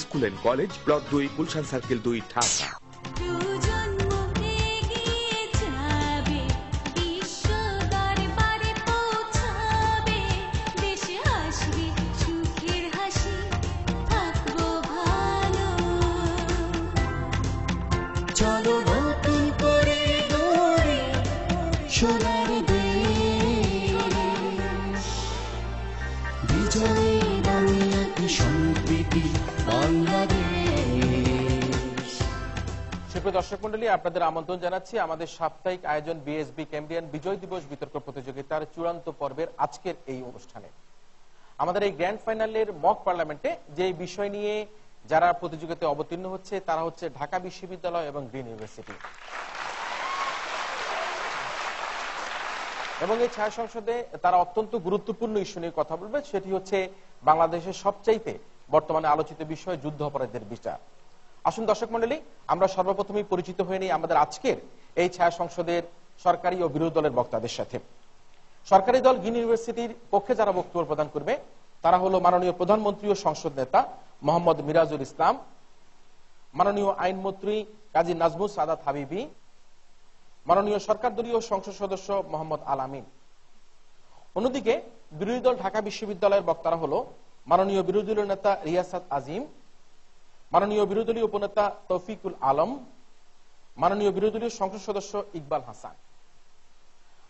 School and college, block 2, Gulshan circle 2, Dhaka. চলো নতুন করে গড়ি সোনার দেশ, বিজয়ী বাংলাকে সম্প্রীতি বাংলাদেশ। সুপ্রিয় দর্শক মন্ডলী, আপনাদের আমন্ত্রণ জানাচ্ছি আমাদের সাপ্তাহিক আয়োজন বিএসবি ক্যাম্বিয়ান বিজয় দিবস বিতর্ক প্রতিযোগিতার চূড়ান্ত পর্বের আজকের এই অনুষ্ঠানে। আমাদের এই গ্র্যান্ড ফাইনালের মক পার্লামেন্টে যে বিষয় নিয়ে যারা প্রতিযোগিতায় অবতীর্ণ হচ্ছে তারা হচ্ছে ঢাকা বিশ্ববিদ্যালয় এবং গ্রিন ইউনিভার্সিটি। এবং এই ছায়া সংসদে তারা অত্যন্ত গুরুত্বপূর্ণ ইস্যু নিয়ে কথা বলবে, সেটি হচ্ছে বাংলাদেশের সবচাইতে বর্তমানে আলোচিত বিষয় যুদ্ধ অপরাধের বিচার। আসুন দর্শক মন্ডলী, আমরা সর্বপ্রথমেই পরিচিত হয়ে নিই আমাদের আজকের এই ছায়া সংসদের সরকারি ও বিরোধী দলের বক্তাদের সাথে। সরকারি দল গ্রিন ইউনিভার্সিটির পক্ষে যারা বক্তব্য প্রদান করবে তারা হলো মাননীয় প্রধানমন্ত্রী ও সংসদ নেতা মোহাম্মদ মিরাজুল ইসলাম, মাননীয় আইনমন্ত্রী কাজী নাজমুল সাদাত হাবিবি, মাননীয় সরকার দলীয় সংসদ সদস্য মোহাম্মদ আল আমিন। অন্যদিকে বিরোধী দল ঢাকা বিশ্ববিদ্যালয়ের বক্তারা হলো মাননীয় বিরোধী দলীয় নেতা রিয়াসাত আজিম, মাননীয় বিরোধী দলীয় উপনেতা তৌফিকুল আলম, মাননীয় বিরোধী দলীয় সংসদ সদস্য ইকবাল হাসান।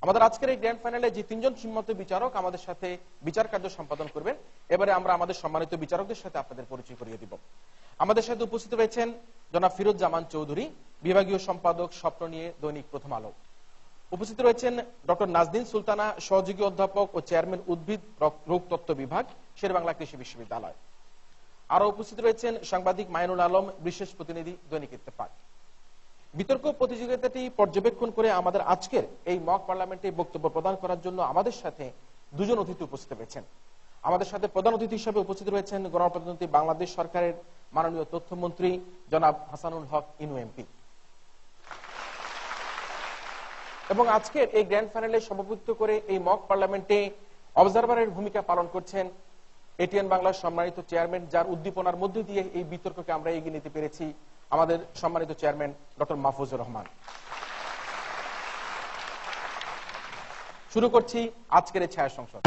আমাদের আজকের এই গ্র্যান্ড ফাইনালে যে তিনজন সম্মানিত বিচারক আমাদের সাথে বিচার কার্য সম্পাদন করবেন, এবারে আমরা আমাদের সম্মানিত বিচারকদের সাথে আপনাদের পরিচয় করিয়ে দিব। আমাদের সাথে উপস্থিত রয়েছেন জনাব ফিরোজ জামান চৌধুরী, বিভাগীয় সম্পাদক, স্বপ্ন নিয়ে দৈনিক প্রথম আলো। উপস্থিত রয়েছেন ডক্টর নাজদিন সুলতানা, সহযোগী অধ্যাপক ও চেয়ারম্যান উদ্ভিদ রোগ তত্ত্ব বিভাগ, শেরেবাংলা কৃষি বিশ্ববিদ্যালয়। আরো উপস্থিত রয়েছেন সাংবাদিক মাইনুল আলম, বিশেষ প্রতিনিধি, দৈনিক ইত্তেফাক। বিতর্ক প্রতিযোগিতাটি পর্যবেক্ষণ করে আমাদের আজকের এই মক পার্লামেন্টে বক্তব্য প্রদান করার জন্য আমাদের সাথে দুজন অতিথি উপস্থিত রয়েছেন। আমাদের সাথে প্রধান অতিথি হিসেবে উপস্থিত রয়েছেন গণপ্রজাতন্ত্রী বাংলাদেশ সরকারের মাননীয় তথ্যমন্ত্রী জনাব হাসানুল হক ইনু এমপি। এবং আজকের এই গ্র্যান্ড ফাইনালে সভাপতিত্ব করে এই মক পার্লামেন্টে অবজারভারের ভূমিকা পালন করছেন এটিএন বাংলার সম্মানিত চেয়ারম্যান, যার উদ্দীপনার মধ্যে দিয়ে এই বিতর্ককে আমরা এগিয়ে নিতে পেরেছি, আমাদের সম্মানিত চেয়ারম্যান ডক্টর মাহফুজুর রহমান। শুরু করছি আজকের এই ছায়া সংসদ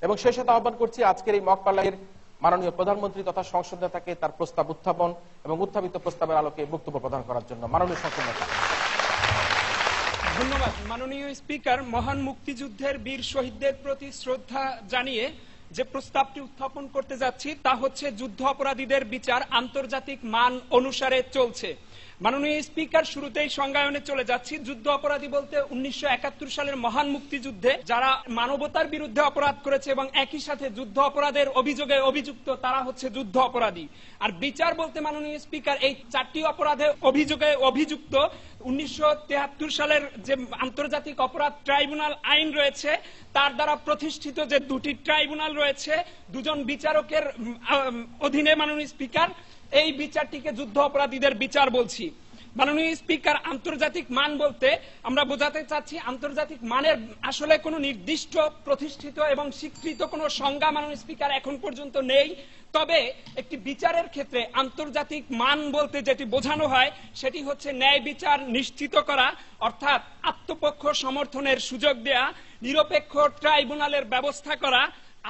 এবং সেই সাথে আহ্বান করছি আজকের এই মক পার্লামেন্টের মাননীয় প্রধানমন্ত্রী তথা সংসদ নেতাকে তার প্রস্তাব উত্থাপন এবং উত্থাপিত প্রস্তাবের আলোকে বক্তব্য প্রদান করার জন্য। মাননীয় সংসদ নেতা। ধন্যবাদ। মাননীয় স্পিকার, মহান মুক্তিযুদ্ধের বীর শহীদদের প্রতি শ্রদ্ধা জানিয়ে যে প্রস্তাবটি উত্থাপন করতে যাচ্ছি তা হচ্ছে যুদ্ধ অপরাধীদের বিচার আন্তর্জাতিক মান অনুসারে চলছে। মাননীয় স্পিকার, শুরুতেই সংজ্ঞায়নে চলে যাচ্ছি। যুদ্ধ অপরাধী বলতে 1971 সালের মহান মুক্তিযুদ্ধে যারা মানবতার বিরুদ্ধে অপরাধ করেছে এবং একই সাথে যুদ্ধ অপরাধের অভিযোগে অভিযুক্ত তারা হচ্ছে যুদ্ধ অপরাধী। আর বিচার বলতে মাননীয় স্পিকার, এই 4টি অপরাধে অভিযোগে অভিযুক্ত 1973 সালের যে আন্তর্জাতিক অপরাধ ট্রাইব্যুনাল আইন রয়েছে তার দ্বারা প্রতিষ্ঠিত যে 2টি ট্রাইব্যুনাল রয়েছে, 2 জন বিচারকের অধীনে মাননীয় স্পিকার এই বিচারটিকে যুদ্ধ অপরাধীদের বিচার বলছি। মাননীয় স্পিকার, আন্তর্জাতিক মান বলতে আমরা বোঝাতে চাচ্ছি আন্তর্জাতিক মানের আসলে কোনো নির্দিষ্ট প্রতিষ্ঠিত এবং স্বীকৃত কোনো সংজ্ঞা মাননীয় স্পিকার এখন পর্যন্ত নেই। তবে একটি বিচারের ক্ষেত্রে আন্তর্জাতিক মান বলতে যেটি বোঝানো হয় সেটি হচ্ছে ন্যায় বিচার নিশ্চিত করা, অর্থাৎ আত্মপক্ষ সমর্থনের সুযোগ দেয়া, নিরপেক্ষ ট্রাইব্যুনালের ব্যবস্থা করা,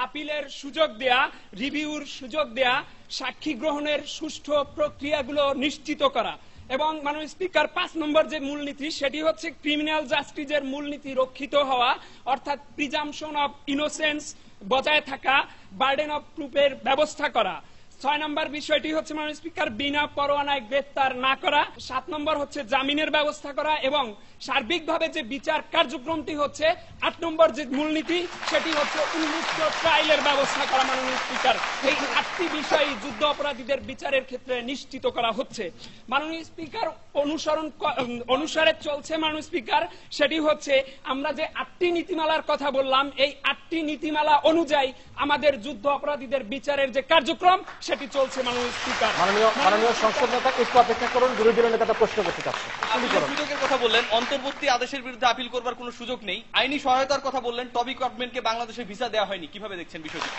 আপিলের সুযোগ দেয়া, রিভিউর সুযোগ দেয়া, সাক্ষী গ্রহণের সুষ্ঠু প্রক্রিয়াগুলো নিশ্চিত করা। এবং মাননীয় স্পিকার, 5 নম্বর যে মূলনীতি সেটি হচ্ছে ক্রিমিনাল জাস্টিসের মূলনীতি রক্ষিত হওয়া, অর্থাৎ প্রিজাম্পশন অফ ইনোসেন্স বজায় থাকা, বার্ডেন অফ প্রুফের ব্যবস্থা করা। 6 নম্বর বিষয়টি হচ্ছে মাননীয় স্পিকার বিনা পরোয়ানায় গ্রেফতার না করা। 7 নম্বর হচ্ছে জামিনের ব্যবস্থা করা এবং সার্বিকভাবে যে বিচার কার্যক্রমটি হচ্ছে 8 নম্বর যে মূলনীতি সেটি হচ্ছে উন্মুক্ত ট্রায়ালের ব্যবস্থা করা। মাননীয় স্পিকার, এই 8টি বিষয়ই যুদ্ধ অপরাধীদের বিচারের ক্ষেত্রে নিশ্চিত করা হচ্ছে। মাননীয় স্পিকার, অনুসারে চলছে মাননীয় স্পিকার, সেটি হচ্ছে আমরা যে 8টি নীতিমালার কথা বললাম এই 8টি নীতিমালা অনুযায়ী আমাদের যুদ্ধ অপরাধীদের বিচারের যে কার্যক্রম সেটি চলছে মাননীয় স্পিকার। মাননীয় সংসদ নেতা একটু অপেক্ষা করুন, বিরোধী দলের নেতা প্রশ্ন করতে চাচ্ছে। সুযোগের কথা বললেন, অন্তর্বর্তী আদেশের বিরুদ্ধে আপিল করবার কোনো সুযোগ নেই। আইনি সহায়তার কথা বললেন, টবি গভর্নমেন্টকে বাংলাদেশে ভিসা দেওয়া হয়নি, কিভাবে দেখছেন বিষয়টি?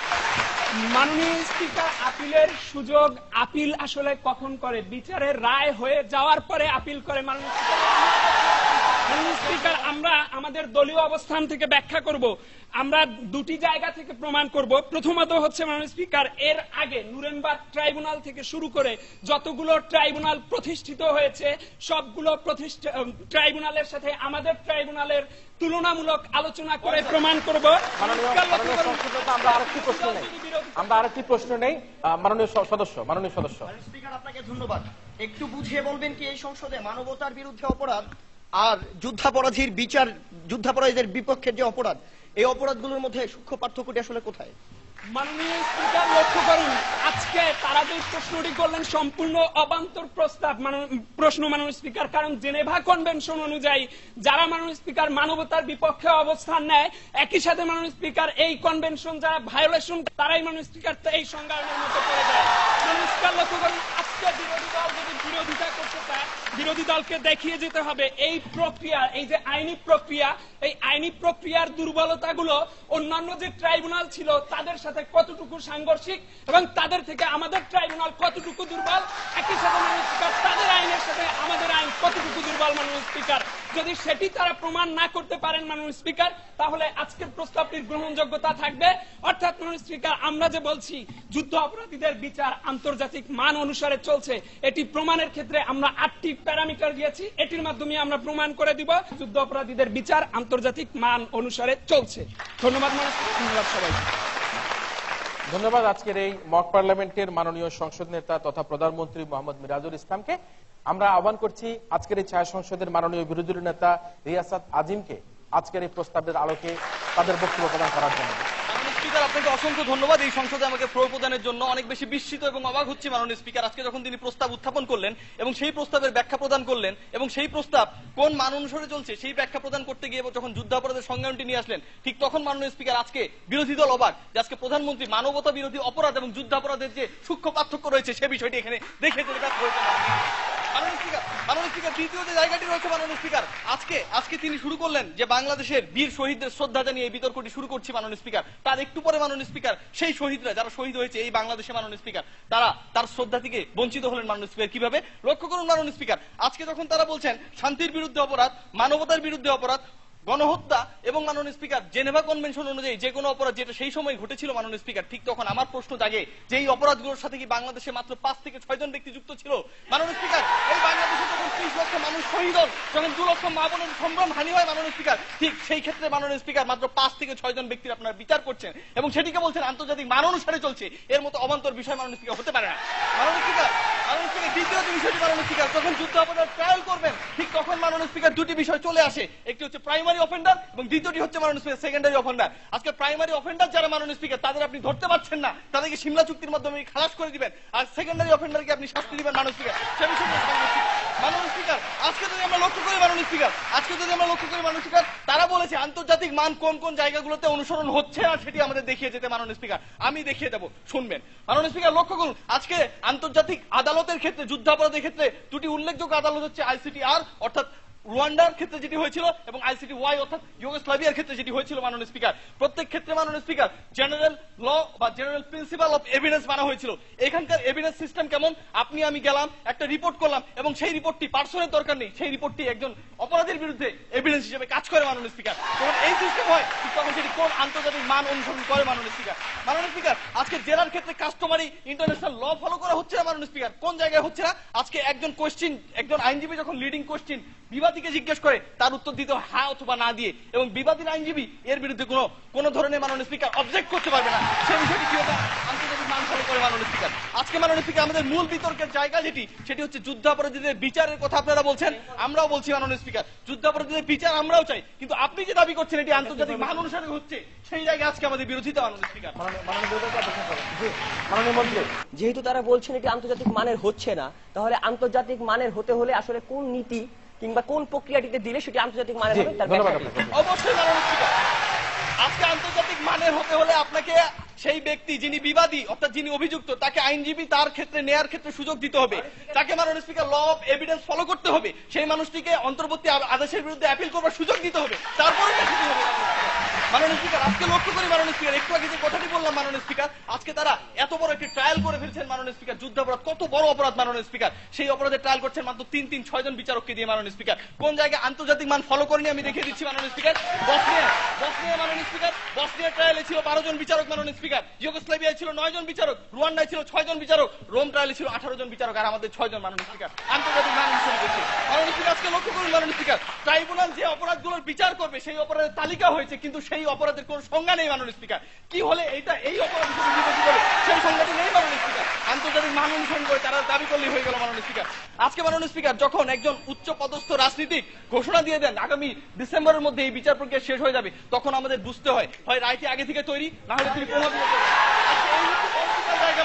মাননীয় স্পিকার, আপিলের সুযোগ আপিল আসলে কখন করে? বিচারের রায় হয়ে যাওয়ার পরে আপিল করে মাননীয় স্পিকার। আমরা আমাদের দলীয় অবস্থান থেকে ব্যাখ্যা করব। আমরা দুটি জায়গা থেকে প্রমাণ করব। প্রথমত হচ্ছে মাননীয় স্পিকার, এর আগে নুরেনবার্গ ট্রাইব্যুনাল থেকে শুরু করে যতগুলো ট্রাইব্যুনাল প্রতিষ্ঠিত হয়েছে সবগুলো ট্রাইব্যুনালের সাথে আমাদের ট্রাইব্যুনালের তুলনামূলক আলোচনা করে প্রমাণ করব। আমরা আরেকটি প্রশ্ন নেই। মাননীয় সদস্য। স্পিকার, আপনাকে ধন্যবাদ। একটু বুঝিয়ে বলবেন কি এই সংসদে মানবতার বিরুদ্ধে অপরাধ আর যুদ্ধাপরাধীর বিচার, যুদ্ধাপরাধীদের বিপক্ষের যে অপরাধ, এই অপরাধগুলোর মধ্যে সূক্ষ্ম পার্থক্যটি আসলে কোথায়? মাননীয় স্পিকার, লক্ষ্য করুন, আজকে তারা যে প্রশ্নটি করলেন সম্পূর্ণ অবান্তর প্রশ্ন মাননীয় স্পিকার। কারণ জেনেভা কনভেনশন অনুযায়ী যারা মাননীয় স্পিকার মানবতার বিপক্ষে অবস্থান নেয়, একই সাথে মাননীয় স্পিকার এই কনভেনশন যারা ভায়োলেশন, তারাই মাননীয় স্পিকার এই সংজ্ঞায়নের মতো করে দেয়। মাননীয় স্পিকার, লক্ষ্য করুন, আজকে বিরোধী দল যদি বিরোধিতা করতে চায়, বিরোধী দলকে দেখিয়ে যেতে হবে এই প্রক্রিয়া, এই যে আইনি প্রক্রিয়া, এই আইনি প্রক্রিয়ার দুর্বলতাগুলো অন্যান্য যে ট্রাইব্যুনাল ছিল তাদের সাথে কতটুকু সাংঘর্ষিক এবং তাদের থেকে আমাদের ট্রাইব্যুনাল কতটুকু দুর্বল, একই সাথে মাননীয় স্পিকার তাদের আইনের সাথে আমাদের আইন কতটুকু দুর্বল। মাননীয় স্পিকার, যদি সেটি তারা প্রমাণ না করতে পারেন মাননীয় স্পিকার, তাহলে আজকের প্রস্তাবটির গ্রহণযোগ্যতা থাকবে। অর্থাৎ মাননীয় স্পিকার, আমরা যে বলছি যুদ্ধ অপরাধীদের বিচার আন্তর্জাতিক মান অনুসারে চলছে, এটি প্রমাণের ক্ষেত্রে আমরা 8টি প্যারামিটার দিয়েছি। এটির মাধ্যমে আমরা প্রমাণ করে দিব যুদ্ধ অপরাধীদের বিচার আন্তর্জাতিক মান অনুসারে চলছে। ধন্যবাদ মাননীয় স্পিকার, ধন্যবাদ সবাইকে। ধন্যবাদ আজকের এই মক পার্লামেন্টের মাননীয় সংসদ নেতা তথা প্রধানমন্ত্রী মোহাম্মদ মিরাজুল ইসলামকে। আমরা আহ্বান করছি আজকের এই ছায়া সংসদের মাননীয় বিরোধী দলীয় নেতা রিয়াসাত আজিমকে আজকের এই প্রস্তাবের আলোকে তাদের বক্তব্য প্রদান করার জন্য। স্পিকার, আপনাকে অসংখ্য ধন্যবাদ এই সংসদে আমাকে প্রদানের জন্য। অনেক বেশি বিস্মিত এবং অবাক হচ্ছে মাননীয় স্পিকার, আজকে যখন তিনি প্রস্তাব উত্থাপন করলেন এবং সেই প্রস্তাবের ব্যাখ্যা প্রদান করলেন এবং সেই প্রস্তাব কোন মান অনুসারে চলছে সেই ব্যাখ্যা প্রদান করতে গিয়ে যখন যুদ্ধাপরাধের সংজ্ঞানটি নিয়ে আসলেন, ঠিক তখন মাননীয় স্পিকার আজকে বিরোধী দল অবাক যে আজকে প্রধানমন্ত্রী মানবতা বিরোধী অপরাধ এবং যুদ্ধাপরাধের যে সূক্ষ্ম পার্থক্য রয়েছে সে বিষয়টি এখানে দেখে ব্যর্থ হয়েছে। মাননীয় স্পিকার, দ্বিতীয় যে জায়গাটি রয়েছে মাননীয় স্পিকার, আজকে তিনি শুরু করলেন যে বাংলাদেশের বীর শহীদদের শ্রদ্ধা জানিয়ে এই বিতর্কটি শুরু করছি মাননীয় স্পিকার। তার একটু পরে মাননীয় স্পিকার সেই শহীদরা যারা শহীদ হয়েছে এই বাংলাদেশে মাননীয় স্পিকার, তারা তার শ্রদ্ধা থেকে বঞ্চিত হলেন মাননীয় স্পিকার। কিভাবে? লক্ষ্য করুন মাননীয় স্পিকার, আজকে যখন তারা বলছেন শান্তির বিরুদ্ধে অপরাধ, মানবতার বিরুদ্ধে অপরাধ, গণহত্যা এবং মাননীয় স্পিকার জেনেভা কনভেনশন অনুযায়ী যে কোনো অপরাধ যেটা সেই সময় ঘটেছিল মাননীয় স্পিকার, ঠিক তখন আমার প্রশ্ন জাগে যে এই অপরাধগুলোর সাথে কি বাংলাদেশে মাত্র 5 থেকে 6 জন ব্যক্তি যুক্ত ছিল? মাননীয় স্পিকার, এই বাংলাদেশে যখন 30 লক্ষ মানুষ শহীদ হন, যখন 2 লক্ষ মা বোনের সম্ভ্রম হানি হয় মাননীয় স্পিকার, ঠিক সেই ক্ষেত্রে মাননীয় স্পিকার মাত্র 5 থেকে 6 জন ব্যক্তির আপনারা বিচার করছেন এবং সেটিকে বলছেন আন্তর্জাতিক মান অনুসারে চলছে। এর মতো অবান্তর বিষয় মাননীয় স্পিকার হতে পারে না। মাননীয় স্পিকার, দ্বিতীয় যে বিষয়টি মাননীয় স্পিকার, যখন যুদ্ধ অপরাধ ট্রায়াল করবেন ঠিক তখন মাননীয় স্পিকার দুটি বিষয় চলে আসে, একটি হচ্ছে প্রাইমারি অফেন্ডার এবং দ্বিতীয়টি হচ্ছে মাননীয় স্পিকার সেকেন্ডারি অফেন্ডার। আজকে প্রাইমারি অফেন্ডার যারা মাননীয় স্পিকার তাদের আপনি ধরতে পারছেন না, তাদেরকে সিমলা চুক্তির মাধ্যমে খালাস করে দিবেন, আর সেকেন্ডারি অফেন্ডারকে আপনি শাস্তি দিবেন মাননীয় স্পিকার। সে বিষয়ে মাননীয় স্পিকার আজকে যদি আমরা লক্ষ্য করি মাননীয় স্পিকার, তারা বলেছে আন্তর্জাতিক মান কোন কোন জায়গাগুলোতে অনুসরণ হচ্ছে আর সেটি আমাদের দেখিয়ে যেতে মাননীয় স্পিকার। আমি দেখিয়ে দেবো, শুনবেন মাননীয় স্পিকার। লক্ষ্য করুন, আজকে আন্তর্জাতিক আদালতের ক্ষেত্রে যুদ্ধাপরাধের ক্ষেত্রে দুটি উল্লেখযোগ্য আদালত হচ্ছে ICTR অর্থাৎ রুয়ান্ডার ক্ষেত্রে যেটি হয়েছিল এবং ICTY অর্থাৎ ইউগোস্লাভিয়ার ক্ষেত্রে যেটি হয়েছিল মাননীয় স্পিকার। প্রত্যেক ক্ষেত্রে মাননীয় স্পিকার জেনারেল ল বা জেনারেল প্রিন্সিপাল অফ এভিডেন্স মানা হয়েছিল। এখানকার এভিডেন্স সিস্টেম কেমন? আপনি আমি গেলাম, একটা রিপোর্ট করলাম এবং সেই রিপোর্টটি পার্সনের দরকার নেই, সেই রিপোর্টটি একজন অপরাধীর বিরুদ্ধে এভিডেন্স হিসেবে কাজ করে মাননীয় স্পিকার। যখন এই সিস্টেম হয় ঠিক তখন সেটি কোন আন্তর্জাতিক মান অনুসরণ করে মাননীয় স্পিকার। মাননীয় স্পিকার, আজকে জেলার ক্ষেত্রে কাস্টমারি ইন্টারন্যাশনাল ল ফলো করা হচ্ছে না মাননীয় স্পিকার। কোন জায়গায় হচ্ছে না? আজকে একজন আইনজীবী যখন লিডিং কোশ্চেন বিবাদীকে জিজ্ঞেস করে তার উত্তর দিতে হ্যাঁ অথবা না দিয়ে এবং বিবাদীর আইনজীবী এর বিরুদ্ধে কোন ধরনের মাননীয় স্পিকার অবজেক্ট করতে পারবে না, সেই বিষয়টি কি হবে? আন্তর্জাতিক মান ফলো করে মাননীয় স্পিকার। আজকে মাননীয় স্পিকার আমাদের মূল বিতর্কের জায়গা সেটি হচ্ছে যুদ্ধাপরাধীদের বিচারের কথা আপনারা বলছেন, আমরাও বলছি মাননীয় স্পিকার যুদ্ধাপরাধীদের বিচার আমরাও চাই, কিন্তু আপনি যে দাবি করছেন এটি আন্তর্জাতিক মান অনুসারে হচ্ছে সেই জায়গায় আজকে আমাদের বিরোধিতা মাননীয় স্পিকার। যেহেতু তারা বলছেন এটি আন্তর্জাতিক মানের হচ্ছে না, তাহলে আন্তর্জাতিক মানের হতে হলে আসলে কোন নীতি কিংবা কোন প্রক্রিয়াটিতে দিলে সেটি আন্তর্জাতিক মানের হবে? অবশ্যই মাননীয় স্পিকার, আজকে আন্তর্জাতিক মানের হতে হলে আপনাকে সেই ব্যক্তি যিনি বিবাদী অর্থাৎ যিনি অভিযুক্ত তাকে আইনজীবী তার ক্ষেত্রে নেয়ার ক্ষেত্রে সুযোগ দিতে হবে, তাকে মাননীয় speaker law of evidence follow করতে হবে, সেই মানুষটিকে অন্তর্বর্তী আদেশের বিরুদ্ধে অ্যাপিল করবার সুযোগ দিতে হবে, তারপরে হবে মাননীয় স্পিকার। আজকে লক্ষ্য করি মাননীয় স্পিকার, একটু আগে যে কথাটি বললাম মাননীয় স্পিকার, আজকে তারা এত বড় একটি ট্রায়াল করে ফেলছেন মাননীয় স্পিকার, যুদ্ধাপরাধ কত বড় অপরাধ মাননীয় স্পিকার, সেই অপরাধের ট্রায়াল করছেন মাত্র 3-6 জন বিচারককে দিয়ে মাননীয় স্পিকার। কোন জায়গায় আন্তর্জাতিক মান ফলো করেনি আমি দেখিয়ে দিচ্ছি মাননীয় স্পিকার। বসনিয়া মাননীয় স্পিকার, বসনিয়া ট্রায়ালে ছিল 12 জন বিচারক মাননীয় স্পিকার, ইউগোস্লাভিয়ায় ছিল 9 জন বিচারক, রুয়ান্ডায় ছিল 6 জন বিচারক, রোম ট্রায়ালে ছিল 18 জন বিচারক, আর আমাদের 6 জন মাননীয় স্পিকার। আন্তর্জাতিক মান হিসেবে দেখছি মাননীয় স্পিকার। আজকে লক্ষ্য করুন মাননীয় স্পিকার, ট্রাইব্যুনাল যে অপরাধগুলোর বিচার করবে সেই অপরাধের তালিকা হয়েছে, কিন্তু সেই অপরাধের কোন সংজ্ঞা নেই মাননীয় স্পিকার। কি হলে এইটা এই অপরাধ হিসেবে বিবেচিত হবে সেই সংজ্ঞাটি নেই মাননীয় স্পিকার। আন্তর্জাতিক মান অনুসরণ করে তারা দাবি করলেই হয়ে গেল মাননীয় স্পিকার। আজকে মাননীয় স্পিকার যখন একজন উচ্চ পদস্থ রাজনীতিক ঘোষণা দিয়ে দেন আগামী ডিসেম্বরের মধ্যে এই বিচার প্রক্রিয়া শেষ হয়ে যাবে, তখন আমাদের বুঝতে হয় রায়টি আগে থেকে তৈরি, না হলে তিনি প্রভাবিত করবেন।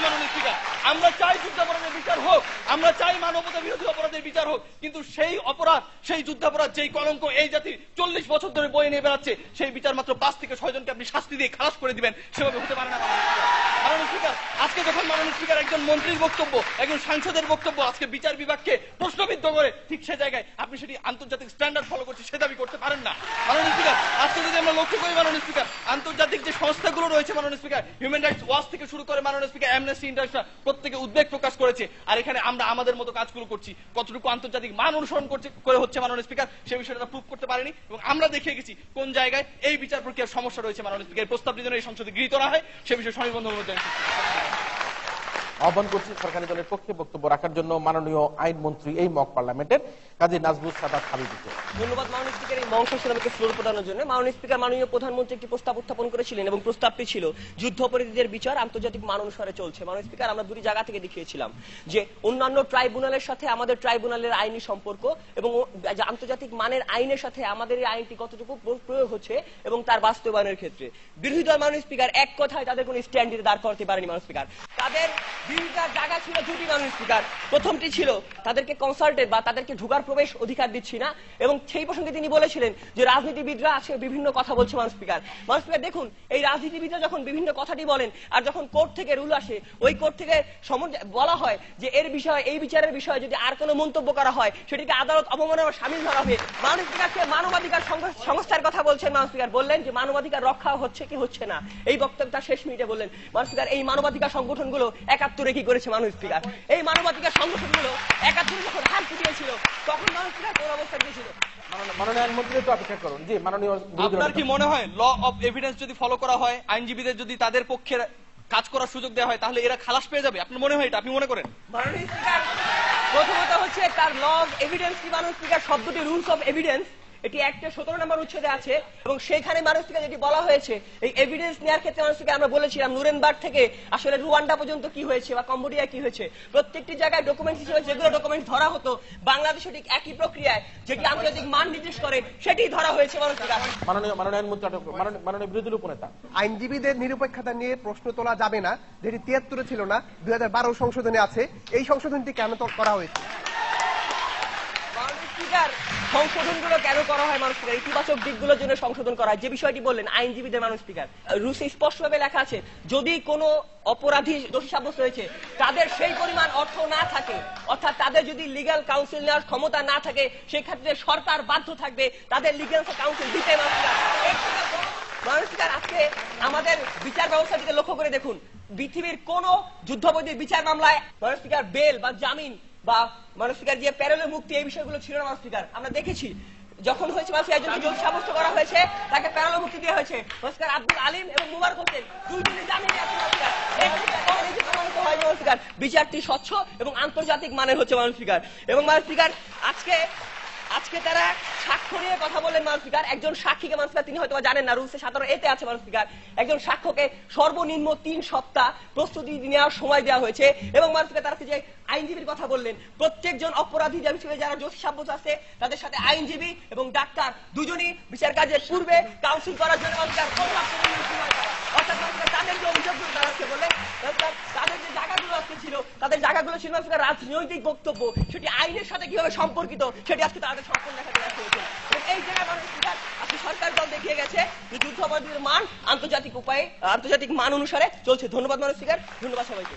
মাননীয় স্পিকার, আমরা চাই যুদ্ধাপরাধের বিচার হোক, আমরা চাই মানবতা বিরোধী অপরাধের বিচার হোক, কিন্তু সেই অপরাধ, সেই যুদ্ধাপরাধ, যেই কলঙ্ক এই জাতি 40 বছর ধরে বয়ে নিয়ে বেড়াচ্ছে, সেই বিচার মাত্র 5 থেকে 6 জনকে আপনি শাস্তি দিয়ে খালাস করে দিবেন, সেভাবে হতে পারে না মাননীয় স্পিকার। আজকে যখন মাননীয় স্পিকার একজন মন্ত্রীর বক্তব্য, একজন সাংসদের বক্তব্য আজকে বিচার বিভাগকে প্রশ্নবিদ্ধ করে, ঠিক সে জায়গায় আপনি সেটি আন্তর্জাতিক স্ট্যান্ডার্ড ফলো করছে সে দাবি করতে পারেন না মাননীয় স্পিকার। আজকে যদি আমরা লক্ষ্য করি মাননীয় স্পিকার, আন্তর্জাতিক যে সংস্থাগুলো রয়েছে মাননীয় স্পিকার, হিউম্যান রাইটস ওয়াচ থেকে শুরু করে মাননীয় স্পিকার অ্যামনেস্টি ইন্টারন্যাশনাল, প্রত্যেকে উদ্বেগ প্রকাশ করেছে, আর এখানে আমরা আমাদের মতো কাজগুলো করছি, কতটুকু আন্তর্জাতিক মান অনুসরণ করে হচ্ছে মাননীয় স্পিকার সে বিষয়টা প্রুভ করতে পারেনি, এবং আমরা দেখিয়ে গেছি কোন জায়গায় এই বিচার প্রক্রিয়ার সমস্যা রয়েছে মাননীয় স্পিকার। প্রস্তাবটি যেন এই সংসদে গৃহীত না হয় সে বিষয়ে সমীবন্ধ আহ্বান করছি সরকারি দলের পক্ষে বক্তব্য রাখার জন্য মাননীয় আইনমন্ত্রী এই মক পার্লামেন্টের কাজী নাজমুস সাদাত হাবিবকে। ধন্যবাদ মাননীয় স্পিকার এই মঞ্চ আমাকে ফ্লোর প্রদানের জন্য। মাননীয় স্পিকার, মাননীয় প্রধানমন্ত্রী একটি প্রস্তাব উত্থাপন করেছিলেন এবং প্রস্তাবটি ছিল যুদ্ধাপরাধীদের বিচার আন্তর্জাতিক মান অনুসারে চলছে। মাননীয় স্পিকার, আমরা দুটি জায়গা থেকে দেখিয়েছিলাম যে অন্যান্য ট্রাইব্যুনালের সাথে আমাদের ট্রাইব্যুনালের আইনি সম্পর্ক এবং আন্তর্জাতিক মানের আইনের সাথে আমাদের এই আইনটি কতটুকু প্রয়োগ হচ্ছে এবং তার বাস্তবায়নের ক্ষেত্রে বিরোধী দল মাননীয় স্পিকার এক কথায় তাদের কোন স্ট্যান্ড দিতে দাঁড় করতে পারেনি মাননীয় স্পিকার। তাদের বিরোধিতার জায়গা ছিল দুটি মাননীয় স্পিকার। প্রথমটি ছিল তাদেরকে কনসাল্টেড বা তাদেরকে ঢোকার প্রবেশ অধিকার দিচ্ছি না, এবং সেই প্রসঙ্গে তিনি বলেছিলেন যে রাজনীতিবিদরা আজকে বিভিন্ন কথা বলছে মাননীয় স্পিকার। মাননীয় স্পিকার দেখুন, এই রাজনীতিবিদরা যখন বিভিন্ন কথাটি বলেন আর যখন কোর্ট থেকে রুল আসে, ওই কোর্ট থেকে বলা হয় যে এর বিষয়ে, এই বিচারের বিষয়ে যদি আর কোনো মন্তব্য করা হয় সেটিকে আদালত অবমাননার শামিল ধরা হবে। মাননীয় স্পিকারকে মানবাধিকার সংস্থার কথা বলছেন মাননীয় স্পিকার, বললেন যে মানবাধিকার রক্ষা হচ্ছে কি হচ্ছে না, এই বক্তব্য তার শেষ মিনিটে বললেন। মাননীয় স্পিকার, এই মানবাধিকার সংগঠনগুলো 71-এ কি করেছে মাননীয় স্পিকার? এই মানবাধিকার সংগঠনগুলো 71-এ যখন হাত ফুটিয়েছিল তখন মাননীয় স্পিকার কোন অবস্থা দিয়েছিল? মাননীয় আইনমন্ত্রী একটু অপেক্ষা করুন। জি মাননীয়, আপনার কি মনে হয় ল অফ এভিডেন্স যদি ফলো করা হয়, আইনজীবীদের যদি তাদের পক্ষে কাজ করার সুযোগ দেওয়া হয়, তাহলে এরা খালাস পেয়ে যাবে? আপনার মনে হয় এটা? আপনি মনে করেন? মাননীয় স্পিকার, প্রথমত হচ্ছে তার ল অফ এভিডেন্স কি মাননীয় স্পিকার, শব্দটি রুলস অফ এভিডেন্স, এটি একটা 17 নম্বর উচ্ছেদে আছে এবং সেখানে মাননীয় স্পিকার যেটি বলা হয়েছে এই এভিডেন্স নেওয়ার ক্ষেত্রে মাননীয় স্পিকার আমরা বলেছিলাম নুরেনবার্গ থেকে আসলে রুয়ান্ডা পর্যন্ত কি হয়েছে বা কম্বোডিয়া কি হয়েছে, প্রত্যেকটি জায়গায় ডকুমেন্ট হিসেবে যেগুলো ডকুমেন্ট ধরা হতো বাংলাদেশে ঠিক একই প্রক্রিয়ায় যেটি আন্তর্জাতিক মান নির্দেশ করে সেটি ধরা হয়েছে মাননীয় স্পিকার। মাননীয় আইনমন্ত্রী, মাননীয় বিরোধী দল উপনেতা, আইনজীবীদের নিরপেক্ষতা নিয়ে প্রশ্ন তোলা যাবে না, যেটি 73-এ ছিল না, 2012 সংশোধনে আছে। এই সংশোধনটি কেন করা হয়েছে? সংশোধনগুলো কেন করা হয় মাননীয় স্পিকার? ইতিবাচক দিকগুলোর জন্য সংশোধন করা হয়। যে বিষয়টি বললেন আইনজীবীদের মাননীয় স্পিকার, রুলসে স্পষ্টভাবে লেখা আছে যদি কোনো অপরাধী দোষী সাব্যস্ত হয়েছে তাদের সেই পরিমাণ অর্থ না থাকে, অর্থাৎ তাদের যদি লিগ্যাল কাউন্সিল নেওয়ার ক্ষমতা না থাকে, সেই ক্ষেত্রে সরকার বাধ্য থাকবে তাদের লিগ্যাল কাউন্সিল দিতে। মাননীয় স্পিকার, আজকে আমাদের বিচার ব্যবস্থাটিকে লক্ষ্য করে দেখুন, পৃথিবীর কোন যুদ্ধাপরাধীর বিচার মামলায় মাননীয় স্পিকার বেল বা জামিন বা মাননীয় স্পিকার যে প্যারোলে মুক্তি এই বিষয়গুলো ছিল না মাননীয় স্পিকার। আমরা দেখেছি যখন হয়েছে একজনকে দোষী সাব্যস্ত করা হয়েছে তাকে প্যারোলে মুক্তি দেওয়া হয়েছে। মাননীয় স্পিকার আব্দুল আলিম এবং মুবারক হোসেন দুইজনই জামিনে আছেন মাননীয় স্পিকার। বিচারটি স্বচ্ছ এবং আন্তর্জাতিক মানের হচ্ছে মাননীয় স্পিকার। এবং মাননীয় স্পিকার আজকে তারা সাক্ষ্য নিয়ে কথা বললেন মাননীয় স্পিকার। একজন সাক্ষীকে মাননীয় স্পিকার, তিনি হয়তো জানেন না, রুলসে 17A-তে আছে মাননীয় স্পিকার, একজন সাক্ষ্যকে সর্বনিম্ন 3 সপ্তাহ প্রস্তুতি নেওয়ার সময় দেওয়া হয়েছে। এবং মাননীয় স্পিকার তারা যে আইনজীবীর কথা বললেন, প্রত্যেকজন অপরাধী হিসেবে যারা দোষী সাব্যস্ত আছে তাদের সাথে আইনজীবী এবং ডাক্তার দুজনই বিচার কাজের পূর্বে কাউন্সিল করার জন্য অর্থাৎ তাদের যে অভিযোগগুলো তারা বললেন, তাদের যে জায়গাগুলো আজকে ছিল তাদের জায়গা কথাগুলো ছিল মাননীয় রাজনৈতিক বক্তব্য, সেটি আইনের সাথে কিভাবে সম্পর্কিত সেটি আজকে তাদের সম্পূর্ণ দেখাতে ব্যর্থ হয়েছে। এই জায়গায় মাননীয় স্পিকার আজকে সরকার দল দেখিয়ে গেছে যে যুদ্ধাপরাধীদের মান আন্তর্জাতিক উপায়ে আন্তর্জাতিক মান অনুসারে চলছে। ধন্যবাদ মাননীয় স্পিকার, ধন্যবাদ সবাইকে।